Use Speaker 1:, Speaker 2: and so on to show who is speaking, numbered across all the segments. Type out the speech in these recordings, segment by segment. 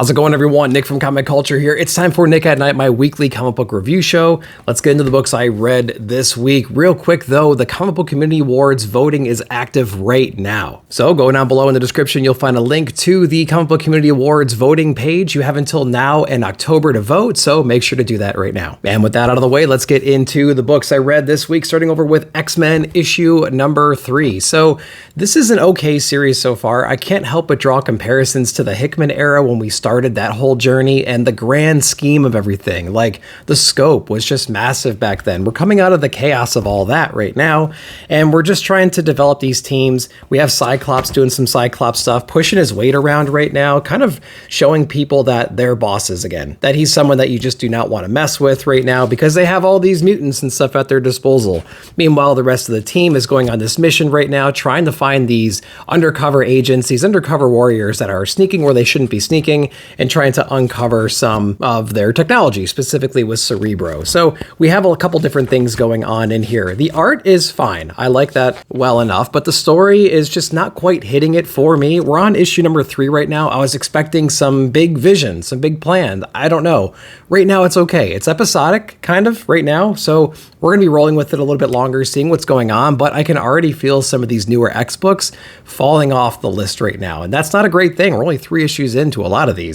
Speaker 1: How's it going, everyone? Nick from Comic Culture here. It's time for Nick at Night, my weekly comic book review show. Let's get into the books I read this week. Real quick, though, the Comic Book Community Awards voting is active right now. So go down below in the description, you'll find a link to the Comic Book Community Awards voting page. You have until now and October to vote, so make sure to do that right now. And with that out of the way, let's get into the books I read this week, starting over with X-Men issue number 3. So this is an okay series so far. I can't help but draw comparisons to the Hickman era when we started that whole journey, and the grand scheme of everything, like the scope was just massive back then. We're coming out of the chaos of all that right now, and we're just trying to develop these teams. We have Cyclops doing some Cyclops stuff, pushing his weight around right now, kind of showing people that they're bosses again, that he's someone that you just do not want to mess with right now because they have all these mutants and stuff at their disposal. Meanwhile, the rest of the team is going on this mission right now, trying to find these undercover agents, these undercover warriors that are sneaking where they shouldn't be sneaking, and trying to uncover some of their technology, specifically with Cerebro. So we have a couple different things going on in here. The art is fine. I like that well enough, but the story is just not quite hitting it for me. We're on issue number 3 right now. I was expecting some big vision, some big plan. I don't know. Right now it's okay. It's episodic, kind of, right now. So we're going to be rolling with it a little bit longer, seeing what's going on, but I can already feel some of these newer X books falling off the list right now. And that's not a great thing. We're only 3 issues into a lot of these.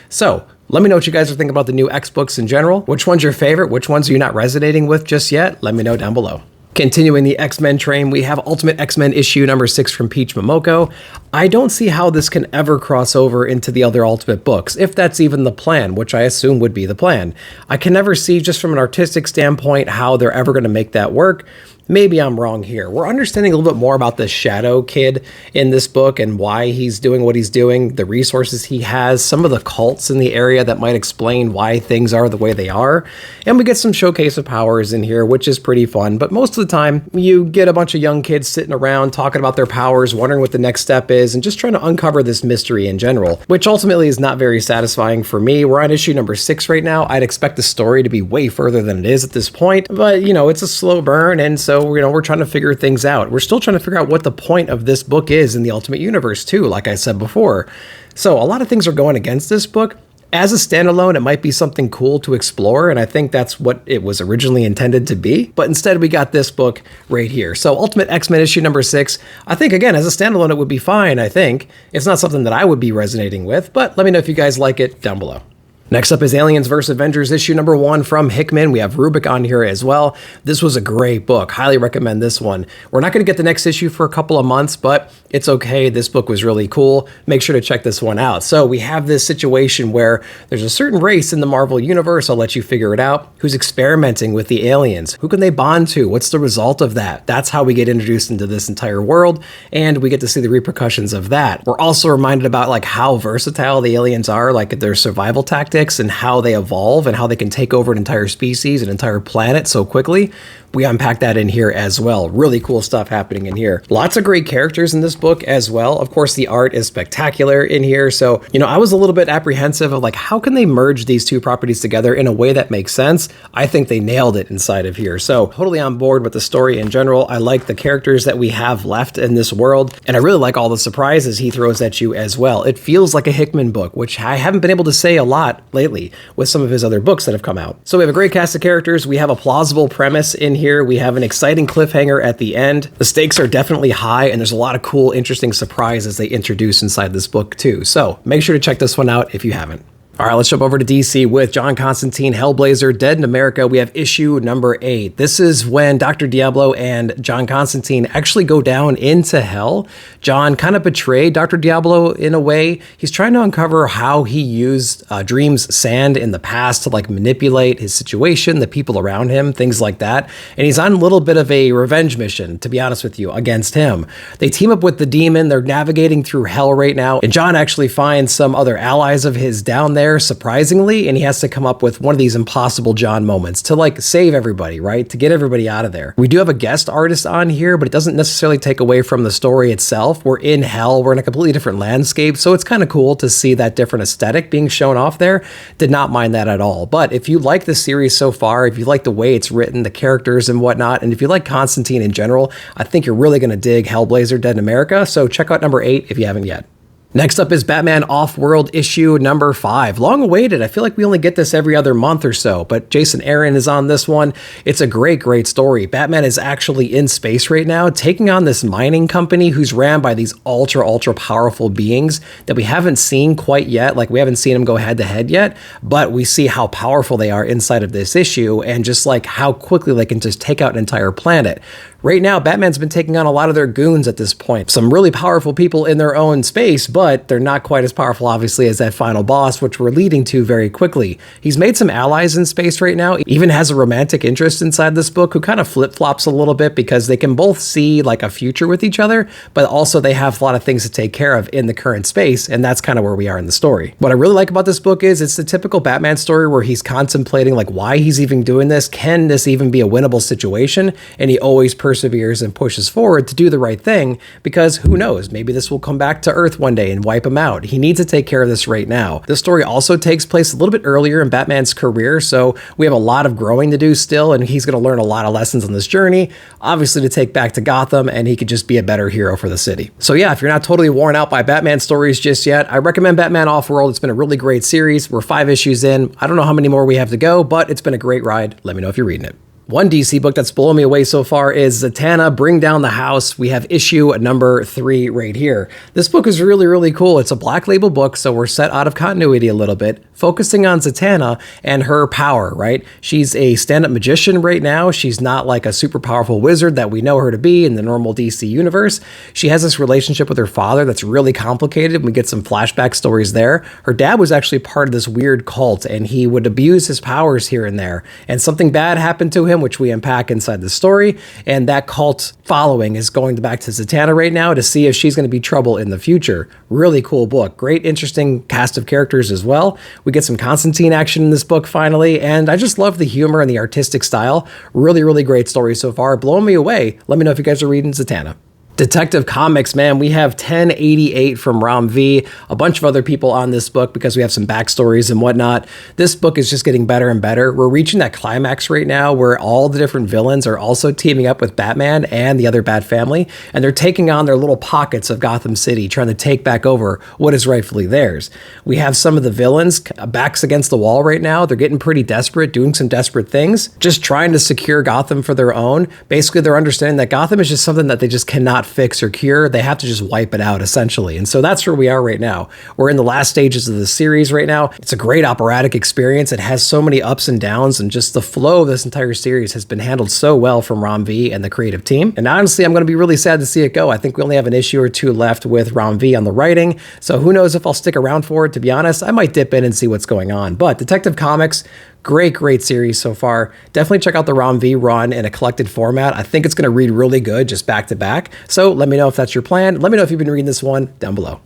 Speaker 1: So let me know what you guys are thinking about the new X books in general. Which one's your favorite? Which ones are you not resonating with just yet? Let me know down below. Continuing the X-Men train, we have Ultimate X-Men issue number 6 from Peach Momoko. I don't see how this can ever cross over into the other Ultimate books, if that's even the plan, which I assume would be the plan. I can never see, just from an artistic standpoint, how they're ever going to make that work. Maybe I'm wrong here. We're understanding a little bit more about the Shadow Kid in this book and why he's doing what he's doing, the resources he has, some of the cults in the area that might explain why things are the way they are. And we get some showcase of powers in here, which is pretty fun. But most of the time, you get a bunch of young kids sitting around talking about their powers, wondering what the next step is, and just trying to uncover this mystery in general, which ultimately is not very satisfying for me. We're on issue number 6 right now. I'd expect the story to be way further than it is at this point, but you know, it's a slow burn, and so we're trying to figure things out. We're still trying to figure out what the point of this book is in the Ultimate Universe too, like I said before. So a lot of things are going against this book. As a standalone, it might be something cool to explore, and I think that's what it was originally intended to be. But instead, we got this book right here. So Ultimate X-Men issue number 6, I think, again, as a standalone, it would be fine, I think. It's not something that I would be resonating with, but let me know if you guys like it down below. Next up is Aliens vs. Avengers issue number 1 from Hickman. We have Rubik on here as well. This was a great book. Highly recommend this one. We're not going to get the next issue for a couple of months, but it's okay. This book was really cool. Make sure to check this one out. So we have this situation where there's a certain race in the Marvel Universe, I'll let you figure it out, who's experimenting with the aliens. Who can they bond to? What's the result of that? That's how we get introduced into this entire world, and we get to see the repercussions of that. We're also reminded about like how versatile the aliens are, like their survival tactics, and how they evolve and how they can take over an entire species, an entire planet so quickly. We unpack that in here as well. Really cool stuff happening in here. Lots of great characters in this book as well. Of course, the art is spectacular in here. So, you know, I was a little bit apprehensive of like, how can they merge these two properties together in a way that makes sense? I think they nailed it inside of here. So totally on board with the story in general. I like the characters that we have left in this world, and I really like all the surprises he throws at you as well. It feels like a Hickman book, which I haven't been able to say a lot lately with some of his other books that have come out. So we have a great cast of characters. We have a plausible premise in here. We have an exciting cliffhanger at the end. The stakes are definitely high, and there's a lot of cool, interesting surprises they introduce inside this book too. So make sure to check this one out if you haven't. All right, let's jump over to DC with John Constantine, Hellblazer, Dead in America. We have issue number 8. This is when Dr. Diablo and John Constantine actually go down into hell. John kind of betrayed Dr. Diablo in a way. He's trying to uncover how he used Dream's sand in the past to like manipulate his situation, the people around him, things like that. And he's on a little bit of a revenge mission, to be honest with you, against him. They team up with the demon. They're navigating through hell right now. And John actually finds some other allies of his down there, surprisingly, and he has to come up with one of these impossible John moments to like save everybody, right? To get everybody out of there. We do have a guest artist on here, but it doesn't necessarily take away from the story itself. We're in hell. We're in a completely different landscape. So it's kind of cool to see that different aesthetic being shown off there. Did not mind that at all. But if you like the series so far, if you like the way it's written, the characters and whatnot, and if you like Constantine in general, I think you're really going to dig Hellblazer, Dead in America. So check out number 8 if you haven't yet. Next up is Batman Off-World issue number 5. Long awaited. I feel like we only get this every other month or so, but Jason Aaron is on this one. It's a great, great story. Batman is actually in space right now, taking on this mining company who's ran by these ultra, ultra powerful beings that we haven't seen quite yet. Like, we haven't seen them go head to head yet, but we see how powerful they are inside of this issue and just like how quickly they can just take out an entire planet. Right now, Batman's been taking on a lot of their goons at this point. Some really powerful people in their own space, but they're not quite as powerful, obviously, as that final boss, which we're leading to very quickly. He's made some allies in space right now, even has a romantic interest inside this book who kind of flip-flops a little bit because they can both see like a future with each other, but also they have a lot of things to take care of in the current space, and that's kind of where we are in the story. What I really like about this book is it's the typical Batman story where he's contemplating like why he's even doing this. Can this even be a winnable situation? And he always perseveres and pushes forward to do the right thing because who knows, maybe this will come back to Earth one day and wipe him out. He needs to take care of this right now. This story also takes place a little bit earlier in Batman's career, so we have a lot of growing to do still, and he's going to learn a lot of lessons on this journey, obviously to take back to Gotham, and he could just be a better hero for the city. So yeah, if you're not totally worn out by Batman stories just yet, I recommend Batman Off-World. It's been a really great series. We're 5 issues in. I don't know how many more we have to go, but it's been a great ride. Let me know if you're reading it. One DC book that's blown me away so far is Zatanna, Bring Down the House. We have issue number 3 right here. This book is really, really cool. It's a black label book, so we're set out of continuity a little bit, focusing on Zatanna and her power, right? She's a stand-up magician right now. She's not like a super powerful wizard that we know her to be in the normal DC universe. She has this relationship with her father that's really complicated. We get some flashback stories there. Her dad was actually part of this weird cult, and he would abuse his powers here and there. And something bad happened to him, which we unpack inside the story, and that cult following is going back to Zatanna right now to see if she's going to be trouble in the future. Really cool book. Great, interesting cast of characters as well. We get some Constantine action in this book finally, and I just love the humor and the artistic style. Really, really great story so far. Blowing me away. Let me know if you guys are reading Zatanna. Detective Comics, man, we have 1088 from Ram V, a bunch of other people on this book because we have some backstories and whatnot. This book is just getting better and better. We're reaching that climax right now where all the different villains are also teaming up with Batman and the other Bat family, and they're taking on their little pockets of Gotham City, trying to take back over what is rightfully theirs. We have some of the villains backs against the wall right now. They're getting pretty desperate, doing some desperate things, just trying to secure Gotham for their own. Basically, they're understanding that Gotham is just something that they just cannot fix or cure. They have to just wipe it out, essentially. And so that's where we are right now. We're in the last stages of the series right now. It's a great operatic experience. It has so many ups and downs, and just the flow of this entire series has been handled so well from Ram V and the creative team. And honestly, I'm going to be really sad to see it go. I think we only have an issue or 2 left with Ram V on the writing, so who knows if I'll stick around for it. To be honest, I might dip in and see what's going on. But Detective Comics, great, great series so far. Definitely check out the Ram V run in a collected format. I think it's going to read really good just back to back. So let me know if that's your plan. Let me know if you've been reading this one down below.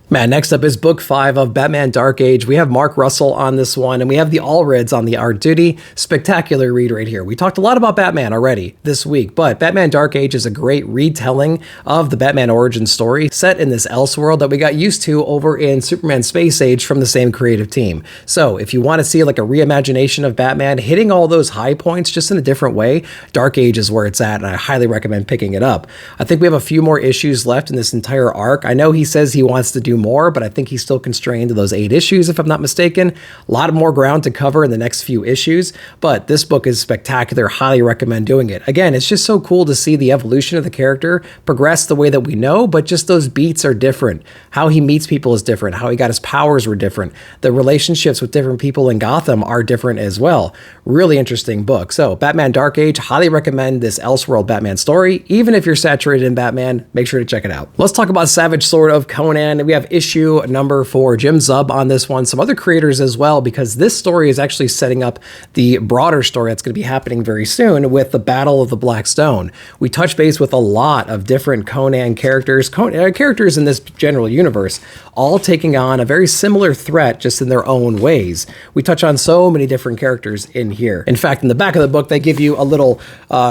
Speaker 1: Man, next up is book 5 of Batman Dark Age. We have Mark Russell on this one, and we have the Allreds on the art duty. Spectacular read right here. We talked a lot about Batman already this week, but Batman Dark Age is a great retelling of the Batman origin story set in this Elseworld that we got used to over in Superman Space Age from the same creative team. So if you want to see like a reimagination of Batman hitting all those high points just in a different way, Dark Age is where it's at, and I highly recommend picking it up. I think we have a few more issues left in this entire arc. I know he says he wants to do more, but I think he's still constrained to those 8 issues, if I'm not mistaken. A lot more ground to cover in the next few issues, but this book is spectacular. Highly recommend doing it. Again, it's just so cool to see the evolution of the character progress the way that we know, but just those beats are different. How he meets people is different. How he got his powers were different. The relationships with different people in Gotham are different as well. Really interesting book. So Batman Dark Age, highly recommend this Elseworld Batman story. Even if you're saturated in Batman, make sure to check it out. Let's talk about Savage Sword of Conan. We have issue number 4, Jim Zub on this one, some other creators as well, because this story is actually setting up the broader story that's going to be happening very soon with the Battle of the Black Stone. We touch base with a lot of different Conan characters, characters in this general universe, all taking on a very similar threat just in their own ways. We touch on so many different characters in here. In fact, in the back of the book, they give you a little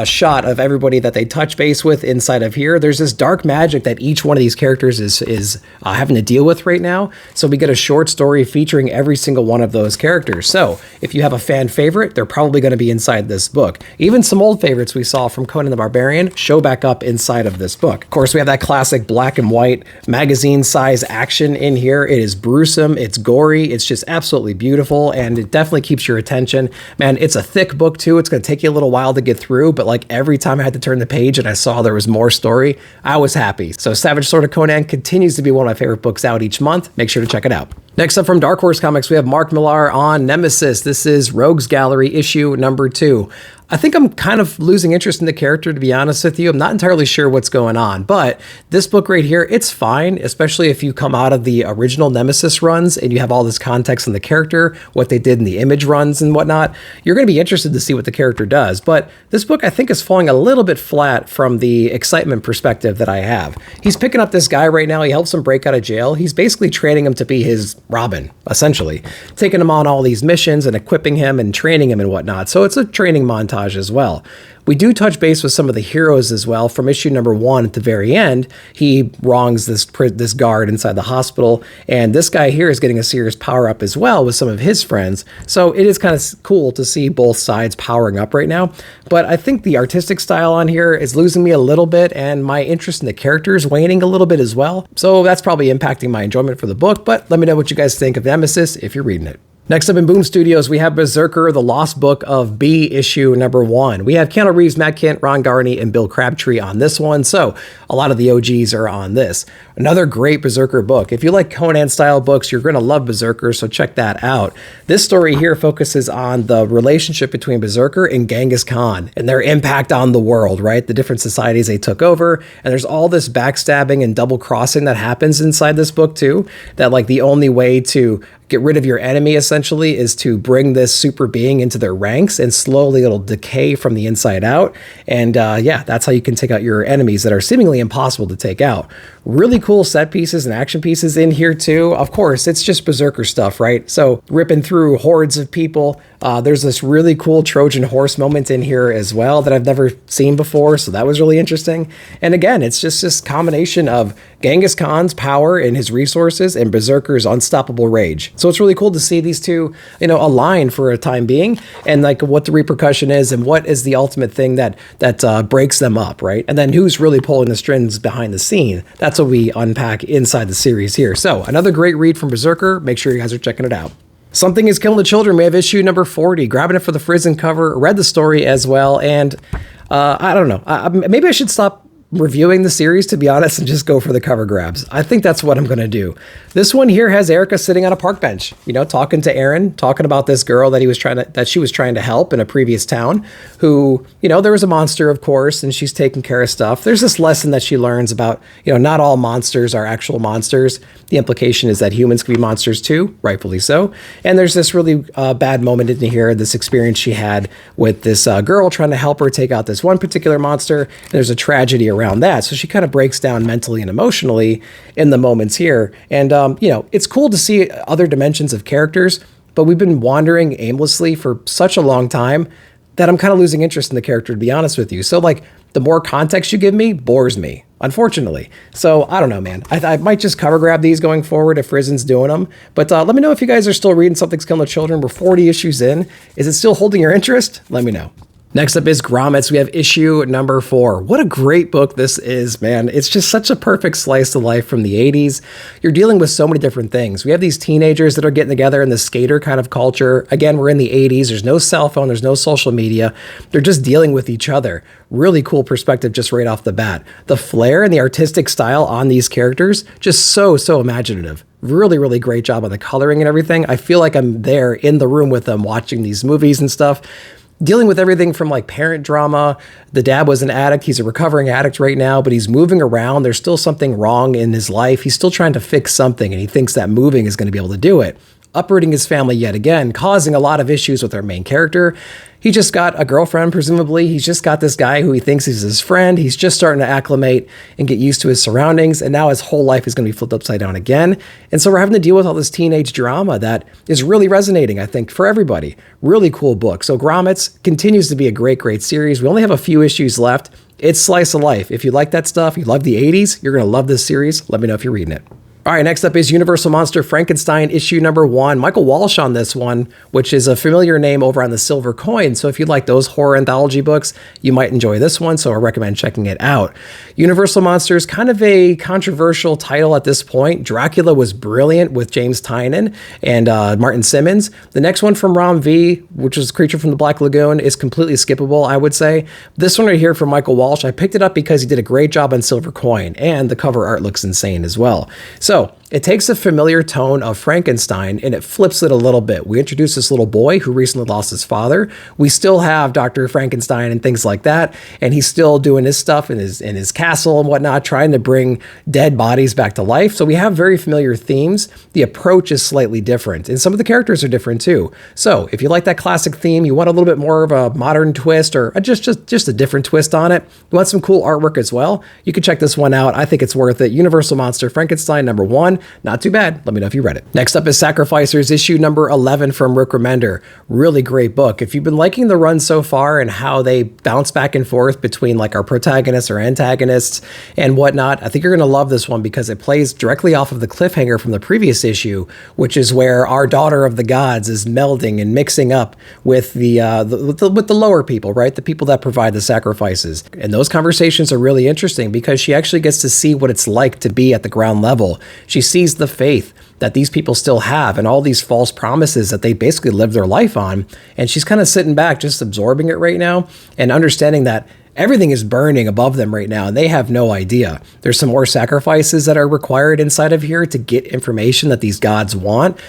Speaker 1: shot of everybody that they touch base with inside of here. There's this dark magic that each one of these characters is having to deal with right now. So we get a short story featuring every single one of those characters. So if you have a fan favorite, they're probably going to be inside this book. Even some old favorites we saw from Conan the Barbarian show back up inside of this book. Of course, we have that classic black and white magazine size action in here. It is gruesome, it's gory, it's just absolutely beautiful, and it definitely keeps your attention. Man, it's a thick book too. It's going to take you a little while to get through, but like every time I had to turn the page and I saw there was more story, I was happy. So Savage Sword of Conan continues to be one of my favorite books out each month. Make sure to check it out. Next up from Dark Horse Comics, we have Mark Millar on Nemesis. This is Rogues Gallery issue number 2. I think I'm kind of losing interest in the character, to be honest with you. I'm not entirely sure what's going on, but this book right here, it's fine, especially if you come out of the original Nemesis runs and you have all this context on the character, what they did in the Image runs and whatnot. You're going to be interested to see what the character does, but this book I think is falling a little bit flat from the excitement perspective that I have. He's picking up this guy right now. He helps him break out of jail. He's basically training him to be his Robin, essentially, taking him on all these missions and equipping him and training him and whatnot. So it's a training montage as well. We do touch base with some of the heroes as well. From issue number 1 at the very end, he wrongs this guard inside the hospital, and this guy here is getting a serious power up as well with some of his friends. So it is kind of cool to see both sides powering up right now. But I think the artistic style on here is losing me a little bit, and my interest in the characters waning a little bit as well. So that's probably impacting my enjoyment for the book, but let me know what you guys think of Nemesis if you're reading it. Next up in Boom Studios, we have Berserker, The Lost Book of B, issue number 1. We have Keanu Reeves, Matt Kent, Ron Garney, and Bill Crabtree on this one, so a lot of the OGs are on this. Another great Berserker book. If you like Conan-style books, you're going to love Berserker, so check that out. This story here focuses on the relationship between Berserker and Genghis Khan and their impact on the world, right? The different societies they took over, and there's all this backstabbing and double-crossing that happens inside this book, too, that like the only way to get rid of your enemy essentially is to bring this super being into their ranks, and slowly it'll decay from the inside out. And yeah, that's how you can take out your enemies that are seemingly impossible to take out. Really cool set pieces and action pieces in here too. Of course, it's just Berserker stuff, right? So ripping through hordes of people. There's this really cool Trojan horse moment in here as well that I've never seen before, so that was really interesting. And again, it's just this combination of Genghis Khan's power and his resources and Berserker's unstoppable rage. So it's really cool to see these two, align for a time being, and like what the repercussion is and what is the ultimate thing that breaks them up, right? And then who's really pulling the strings behind the scene. That's what we unpack inside the series here. So another great read from Berserker. Make sure you guys are checking it out. Something is Killing the Children. We have issue number 40. Grabbing it for the Frizzen cover. Read the story as well. And I don't know. Maybe I should stop reviewing the series, to be honest, and just go for the cover grabs. I think that's what I'm going to do. This one here has Erica sitting on a park bench, talking to Aaron, talking about this girl that she was trying to help in a previous town who, there was a monster, of course, and she's taking care of stuff. There's this lesson that she learns about, not all monsters are actual monsters. The implication is that humans can be monsters too, rightfully so. And there's this really bad moment in here, this experience she had with this girl trying to help her take out this one particular monster. And there's a tragedy around that. So she kind of breaks down mentally and emotionally in the moments here. And, it's cool to see other dimensions of characters, but we've been wandering aimlessly for such a long time that I'm kind of losing interest in the character, to be honest with you. So like the more context you give me bores me, unfortunately. So I don't know, man. I might just cover grab these going forward if Frizzen's doing them. But let me know if you guys are still reading Something's Killing the Children. We're 40 issues in. Is it still holding your interest? Let me know. Next up is Grommets. We have issue number 4. What a great book this is, man. It's just such a perfect slice of life from the 80s. You're dealing with so many different things. We have these teenagers that are getting together in the skater kind of culture. Again, we're in the 80s. There's no cell phone. There's no social media. They're just dealing with each other. Really cool perspective just right off the bat. The flair and the artistic style on these characters, just so imaginative. Really, really great job on the coloring and everything. I feel like I'm there in the room with them watching these movies and stuff. Dealing with everything from like parent drama. The dad was an addict. He's a recovering addict right now, but he's moving around. There's still something wrong in his life. He's still trying to fix something, and he thinks that moving is going to be able to do it. Uprooting his family yet again, causing a lot of issues with our main character. He just got a girlfriend, presumably. He's just got this guy who he thinks is his friend. He's just starting to acclimate and get used to his surroundings. And now his whole life is going to be flipped upside down again. And so we're having to deal with all this teenage drama that is really resonating, I think, for everybody. Really cool book. So Grommets continues to be a great, great series. We only have a few issues left. It's slice of life. If you like that stuff, you love the 80s, you're going to love this series. Let me know if you're reading it. All right, next up is Universal Monster Frankenstein issue number 1. Michael Walsh on this one, which is a familiar name over on the Silver Coin. So if you like those horror anthology books, you might enjoy this one. So I recommend checking it out. Universal Monster is kind of a controversial title at this point. Dracula was brilliant with James Tynion and Martin Simmons. The next one from Rom V, which is Creature from the Black Lagoon, is completely skippable, I would say. This one right here from Michael Walsh, I picked it up because he did a great job on Silver Coin, and the cover art looks insane as well. So it takes a familiar tone of Frankenstein and it flips it a little bit. We introduce this little boy who recently lost his father. We still have Dr. Frankenstein and things like that, and he's still doing his stuff in his castle and whatnot, trying to bring dead bodies back to life. So we have very familiar themes. The approach is slightly different, and some of the characters are different too. So if you like that classic theme, you want a little bit more of a modern twist or just a different twist on it, you want some cool artwork as well, you can check this one out. I think it's worth it. Universal Monster Frankenstein number 1. Not too bad. Let me know if you read it. Next up is Sacrificers issue number 11 from Rick Remender. Really great book. If you've been liking the run so far and how they bounce back and forth between like our protagonists or antagonists and whatnot, I think you're going to love this one because it plays directly off of the cliffhanger from the previous issue, which is where our daughter of the gods is melding and mixing up with the lower people, right? The people that provide the sacrifices. And those conversations are really interesting because she actually gets to see what it's like to be at the ground level. She sees the faith that these people still have and all these false promises that they basically live their life on. And she's kind of sitting back, just absorbing it right now and understanding that everything is burning above them right now and they have no idea. There's some more sacrifices that are required inside of here to get information that these gods want.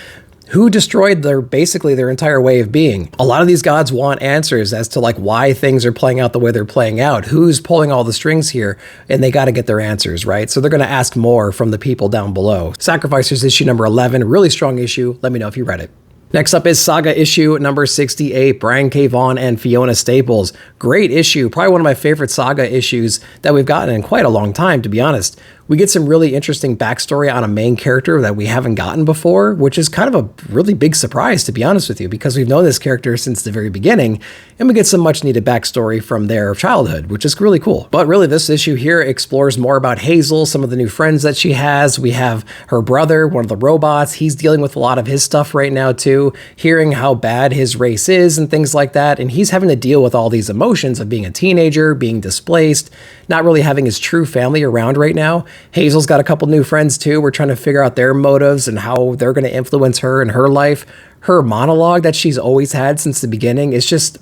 Speaker 1: Who destroyed basically their entire way of being? A lot of these gods want answers as to like why things are playing out the way they're playing out. Who's pulling all the strings here? And they got to get their answers, right? So they're going to ask more from the people down below. Sacrificers issue number 11, really strong issue. Let me know if you read it. Next up is Saga issue number 68, Brian K. Vaughan and Fiona Staples. Great issue, probably one of my favorite Saga issues that we've gotten in quite a long time, to be honest. We get some really interesting backstory on a main character that we haven't gotten before, which is kind of a really big surprise, to be honest with you, because we've known this character since the very beginning, and we get some much needed backstory from their childhood, which is really cool. But really, this issue here explores more about Hazel, some of the new friends that she has. We have her brother, one of the robots. He's dealing with a lot of his stuff right now too, hearing how bad his race is and things like that, and he's having to deal with all these emotions of being a teenager, being displaced, not really having his true family around right now. Hazel's got a couple new friends too. We're trying to figure out their motives and how they're going to influence her and her life. Her monologue that she's always had since the beginning is just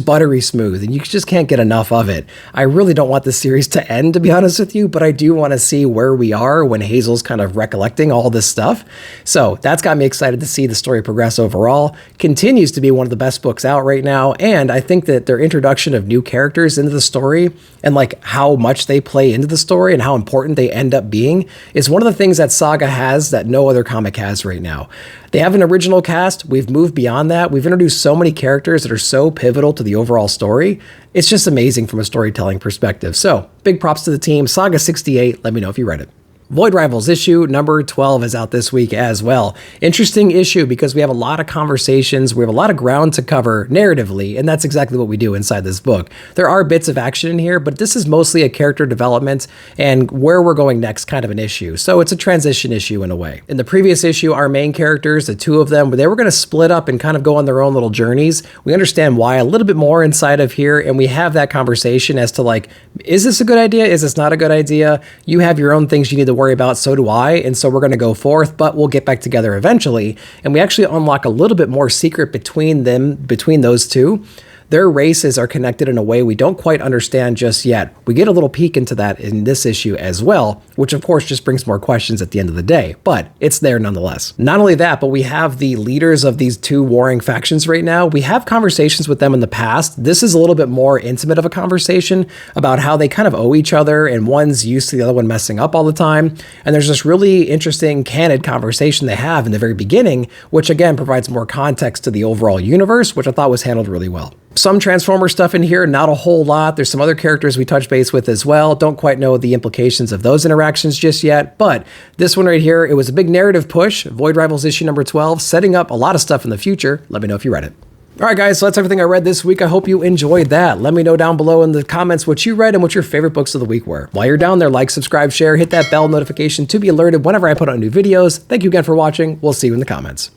Speaker 1: buttery smooth, and you just can't get enough of it. I really don't want this series to end, to be honest with you, but I do want to see where we are when Hazel's kind of recollecting all this stuff. So that's got me excited to see the story progress overall. Continues to be one of the best books out right now, and I think that their introduction of new characters into the story and like how much they play into the story and how important they end up being is one of the things that Saga has that no other comic has right now. They have an original cast. We've moved beyond that. We've introduced so many characters that are so pivotal to the overall story. It's just amazing from a storytelling perspective. So big props to the team. Saga 68. Let me know if you read it. Void Rivals issue number 12 is out this week as well. Interesting issue because we have a lot of conversations, we have a lot of ground to cover narratively, and that's exactly what we do inside this book. There are bits of action in here, but this is mostly a character development and where we're going next kind of an issue. So it's a transition issue in a way. In the previous issue, our main characters, the two of them, they were going to split up and kind of go on their own little journeys. We understand why a little bit more inside of here, and we have that conversation as to like, is this a good idea? Is this not a good idea? You have your own things you need to worry about, so do I, and so we're going to go forth, but we'll get back together eventually. And we actually unlock a little bit more secret between those two. Their races are connected in a way we don't quite understand just yet. We get a little peek into that in this issue as well, which of course just brings more questions at the end of the day, but it's there nonetheless. Not only that, but we have the leaders of these two warring factions right now. We have conversations with them in the past. This is a little bit more intimate of a conversation about how they kind of owe each other, and one's used to the other one messing up all the time. And there's this really interesting, candid conversation they have in the very beginning, which again provides more context to the overall universe, which I thought was handled really well. Some Transformer stuff in here, not a whole lot. There's some other characters we touch base with as well. Don't quite know the implications of those interactions just yet, but this one right here, it was a big narrative push. Void Rivals issue number 12, setting up a lot of stuff in the future. Let me know if you read it. All right, guys, so that's everything I read this week. I hope you enjoyed that. Let me know down below in the comments what you read and what your favorite books of the week were. While you're down there, like, subscribe, share, hit that bell notification to be alerted whenever I put out new videos. Thank you again for watching. We'll see you in the comments.